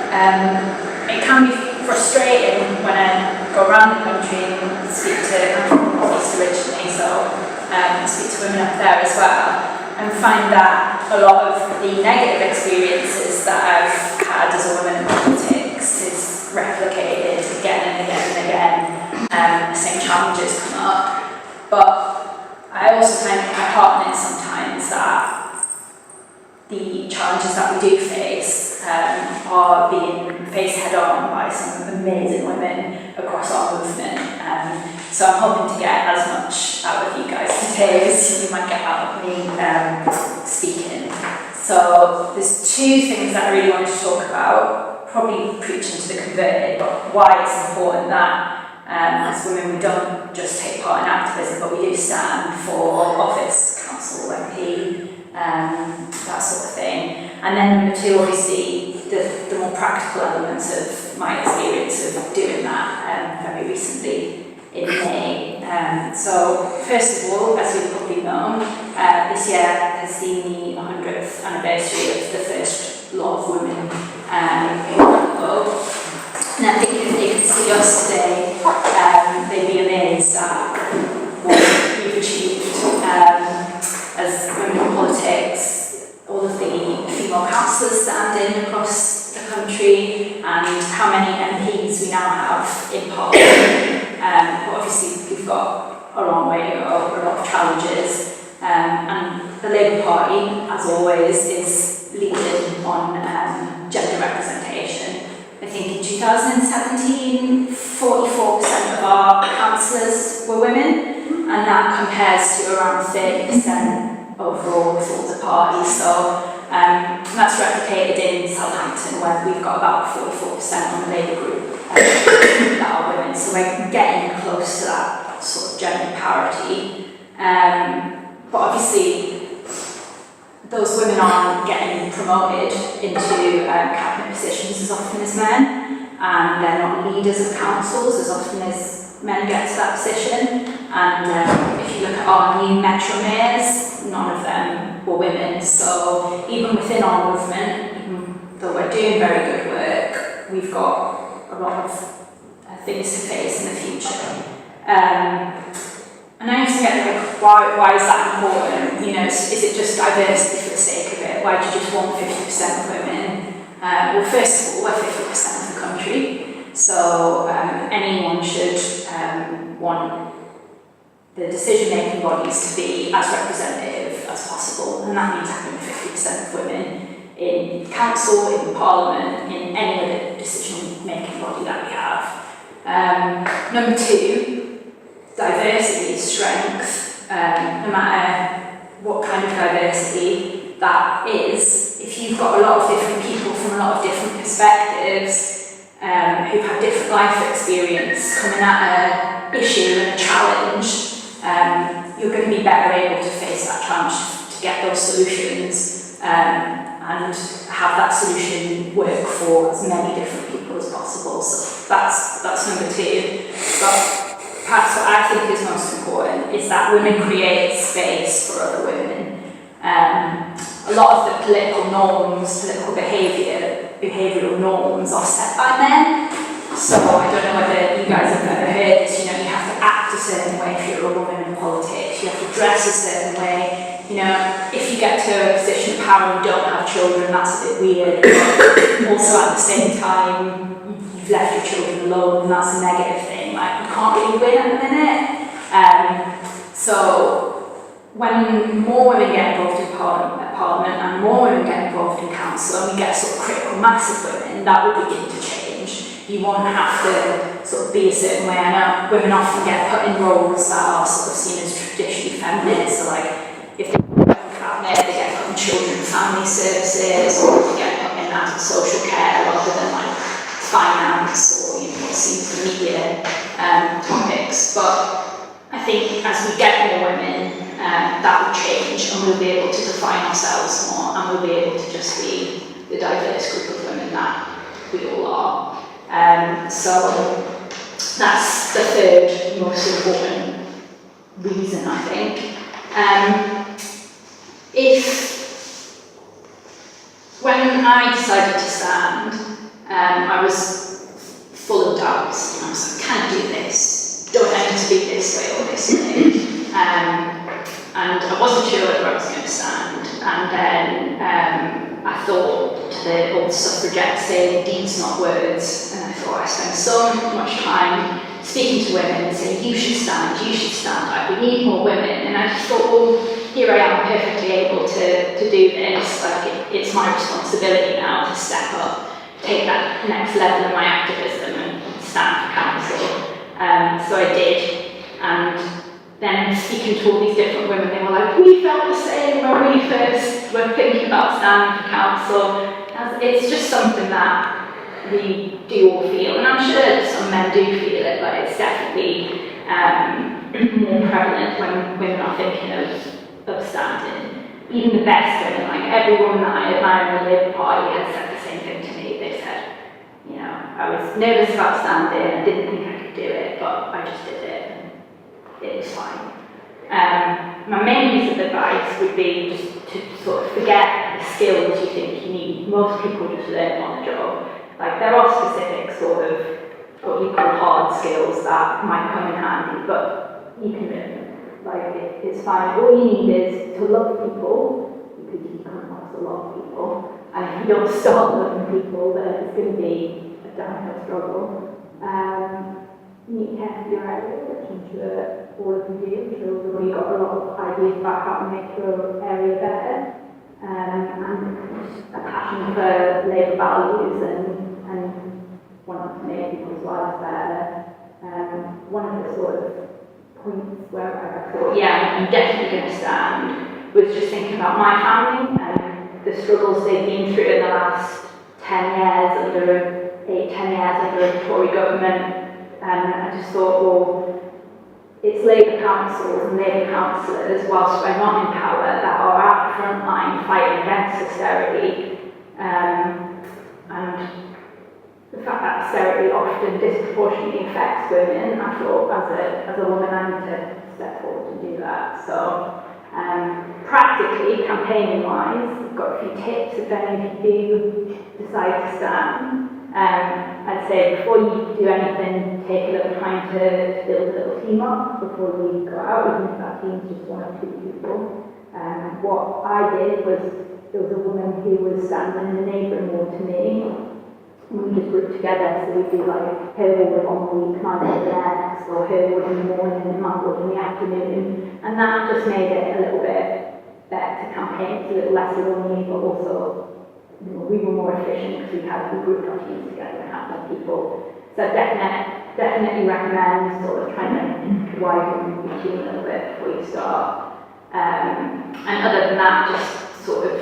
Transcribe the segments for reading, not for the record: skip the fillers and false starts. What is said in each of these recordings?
It can be frustrating when I go around the country and speak to, I'm from the North East originally, so speak to women up there as well, and find that a lot of the negative experiences that I've had as a woman in politics is replicated again and again and again. The same challenges come up, but I also find it quite heartening sometimes that the challenges that we do face are being faced head-on by some amazing women across our movement. So I'm hoping to get as much out of you guys today as you might get out of me speaking. So there's two things that I really wanted to talk about, probably preaching to the converted, but why it's important that as women we don't just take part in activism, but we do stand for office, council, MP, that sort of thing. And then number two, obviously, the more practical elements of my experience of doing that very recently in May. So first of all, as you probably know, this year has seen the 100th anniversary of the first law of women in Bournemouth. And I think if they could see us today, they'd be amazed at what we've achieved as women in politics. All of the female councillors standing across the country, and how many MPs we now have in Parliament. But obviously we've got a long way to go, a lot of challenges, and the Labour Party, as always, is leading on gender representation. I think in 2017, 44% of our councillors were women, and that compares to around 30% overall with all the parties. So that's replicated in Southampton, where we've got about 44% on the Labour group that are women. So we're getting close to that sort of gender parity. But obviously, those women aren't getting promoted into cabinet positions as often as men, and they're not leaders of councils as often as men get to that position. And if you look at our new metro mayors, none of them were women. So even within our movement, even though we're doing very good work, we've got a lot of things to face in the future. And I used to get like, why is that important? You know, is it just diversity for the sake of it? Why do you just want 50% of women? Well, first of all, we're 50% of the country, so anyone should want the decision-making bodies to be as representative as possible, and that means having 50% of women in council, in parliament, in any other decision-making body that we have. Number two, diversity is strength. No matter what kind of diversity that is, if you've got a lot of different people from a lot of different perspectives, who've had different life experience coming at an issue and a challenge, you're going to be better able to face that challenge, to get those solutions, and have that solution work for as many different people as possible. So that's number two. But perhaps what I think is most important is that women create space for other women. A lot of the political norms, political behavioural norms are set by men. So I don't know whether you guys have ever heard this, you know, you have to act a certain way if you're a woman in politics, you have to dress a certain way, you know, if you get to a position of power and you don't have children, that's a bit weird. Also at the same time, you've left your children alone and that's a negative thing, like you can't really win at the minute. So when more women get involved in Parliament and more women get involved in council and we get sort of critical mass of women, that will begin to change. You won't have to sort of be a certain way. I know women often get put in roles that are sort of seen as traditionally feminine, so like if they get put in cabinet, they get put in children and family services, or they get put in social care rather than like finance or, you know, what's seen for media topics. But I think as we get more women, that will change and we'll be able to define ourselves more and we'll be able to just be the diverse group of women that we all are. So that's the third most important reason, I think. When I decided to stand, I was full of doubts. I was like, can I do this? Don't I need to be this way or this way? And I wasn't sure whether I was going to stand. And then I thought to the old suffragettes saying deeds not words. And I thought I spent so much time speaking to women and saying, you should stand, like, we need more women. And I just thought, well, here I am perfectly able to do this. Like, it's my responsibility now to step up, take that next level of my activism and stand for council. So I did. And then speaking to all these different women, they were like, we felt the same when we first were thinking about standing for council. It's just something that we do all feel, and I'm sure some men do feel it, but it's definitely more prevalent when women are thinking of standing. Even the best women, like every woman that I admire in the Labour Party has said the same thing to me. They said, you know, I was nervous about standing, I didn't think I could do it, but I just did it, and it was fine. My main piece of advice would be just to sort of forget the skills you think you need. Most people just learn on the job. Like, there are specific sort of what we call hard skills that might come in handy, but you can learn them. Like, it's fine. All you need is to love people, because you come across a lot of people, and if you don't start loving people, then it's going to be a downhill struggle. You need to care for your area, which I'm sure all of you do. I'm sure everybody got a lot of ideas about how to make your area better, and a passion for Labour values and wanting to make people's lives better. One of the sort of points where I thought, yeah, I'm definitely going to stand, was just thinking about my family and the struggles they've been through in the last 10 years under a Tory government. And I just thought, well, it's Labour councils and Labour councillors, whilst we're not in power, that are at the front line fighting against austerity. And the fact that austerity often disproportionately affects women, I thought as a woman I need to step forward and do that. So practically, campaigning-wise, I've got a few tips if any of you do decide to stand. I'd say before you do anything, take a little time to build a little team up before we go out, even if that team's just 1 or 2 people. What I did was, there was a woman who was standing in the neighbouring ward to me, and we just grouped together, so we'd do like her ward one week, my ward the next, or her ward in the morning and my ward in the afternoon, and that just made it a little bit better to campaign. It's a little less lonely, but also we were more efficient because we grouped our teams together and had more people. So definitely recommend sort of trying to widen your team a little bit before you start. And other than that, just sort of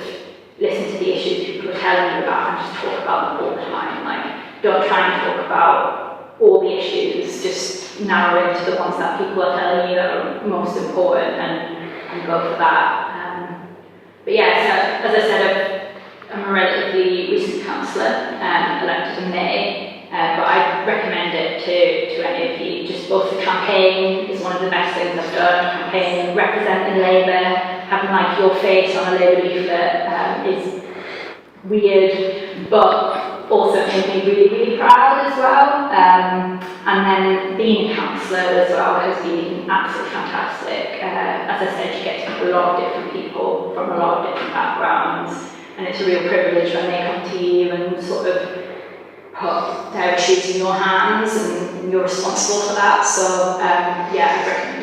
listen to the issues people are telling you about and just talk about them all the time. Like, don't try and talk about all the issues, just narrow it to the ones that people are telling you that are most important and go for that. But yeah, so as I said, I'm a relatively recent councillor, elected in May, but I recommend it to any of you. Just both the campaign is one of the best things I've done. Campaign, representing Labour, having like your face on a Labour leaflet is weird, but also made me really, really proud as well. And then being a councillor as well has been absolutely fantastic. As I said, you get to meet a lot of different people from a lot of different backgrounds. And it's a real privilege when they come to you and sort of put their issues in your hands and you're responsible for that. So, yeah, I recommend